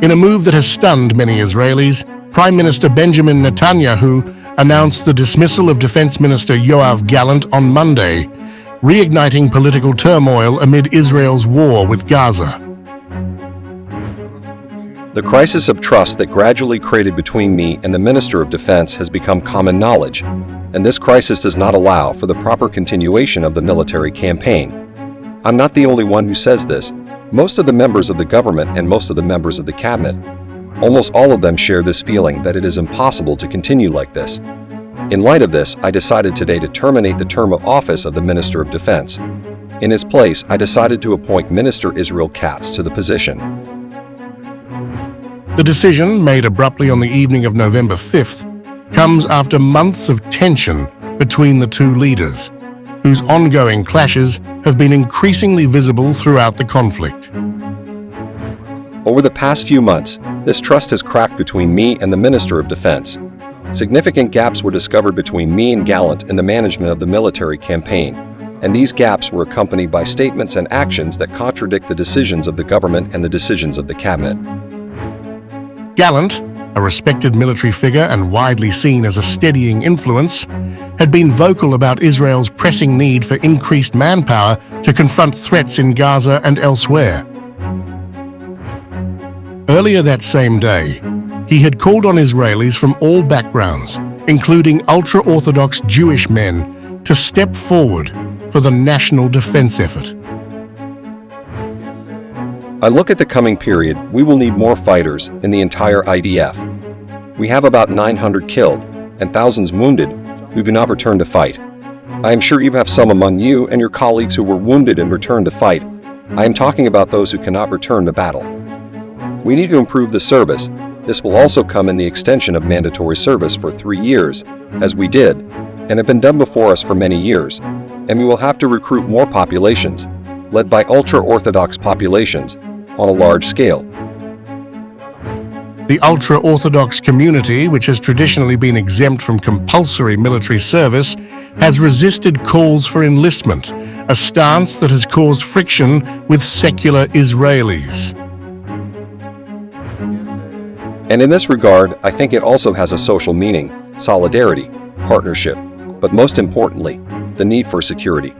In a move that has stunned many Israelis, Prime Minister Benjamin Netanyahu announced the dismissal of Defense Minister Yoav Gallant on Monday, reigniting political turmoil amid Israel's war with Gaza. The crisis of trust that gradually created between me and the Minister of Defense has become common knowledge, and this crisis does not allow for the proper continuation of the military campaign. I'm not the only one who says this. Most of the members of the government and most of the members of the cabinet, almost all of them share this feeling that it is impossible to continue like this. In light of this, I decided today to terminate the term of office of the Minister of Defense. In his place, I decided to appoint Minister Israel Katz to the position. The decision, made abruptly on the evening of November 5th, comes after months of tension between the two leaders, whose ongoing clashes have been increasingly visible throughout the conflict. Over the past few months, this trust has cracked between me and the Minister of Defense. Significant gaps were discovered between me and Gallant in the management of the military campaign, and these gaps were accompanied by statements and actions that contradict the decisions of the government and the decisions of the cabinet. Gallant, a respected military figure and widely seen as a steadying influence, had been vocal about Israel's pressing need for increased manpower to confront threats in Gaza and elsewhere. Earlier that same day, he had called on Israelis from all backgrounds, including ultra-Orthodox Jewish men, to step forward for the national defense effort. I look at the coming period, we will need more fighters in the entire IDF. We have about 900 killed and thousands wounded who do not return to fight. I am sure you have some among you and your colleagues who were wounded and returned to fight. I am talking about those who cannot return to battle. We need to improve the service. This will also come in the extension of mandatory service for 3 years, as we did, and have been done before us for many years, and we will have to recruit more populations, led by ultra-Orthodox populations, on a large scale. The ultra-Orthodox community, which has traditionally been exempt from compulsory military service, has resisted calls for enlistment, a stance that has caused friction with secular Israelis. And in this regard, I think it also has a social meaning, solidarity, partnership, but most importantly, the need for security.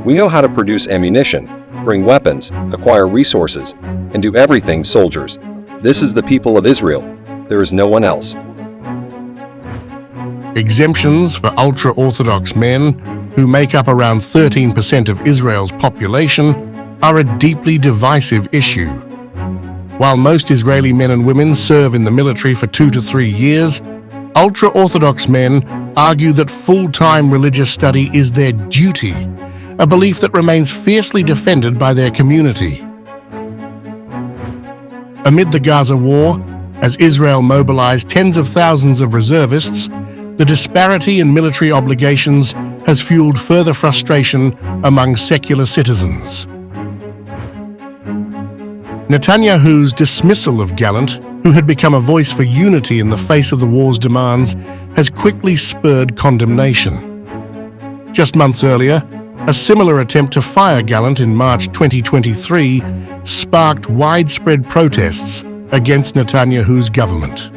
We know how to produce ammunition, bring weapons, acquire resources, and do everything soldiers. This is the people of Israel. There is no one else. Exemptions for ultra-Orthodox men, who make up around 13% of Israel's population, are a deeply divisive issue. While most Israeli men and women serve in the military for 2 to 3 years, ultra-Orthodox men argue that full-time religious study is their duty, a belief that remains fiercely defended by their community. Amid the Gaza war, as Israel mobilized tens of thousands of reservists, the disparity in military obligations has fueled further frustration among secular citizens. Netanyahu's dismissal of Gallant, who had become a voice for unity in the face of the war's demands, has quickly spurred condemnation. Just months earlier, a similar attempt to fire Gallant in March 2023 sparked widespread protests against Netanyahu's government.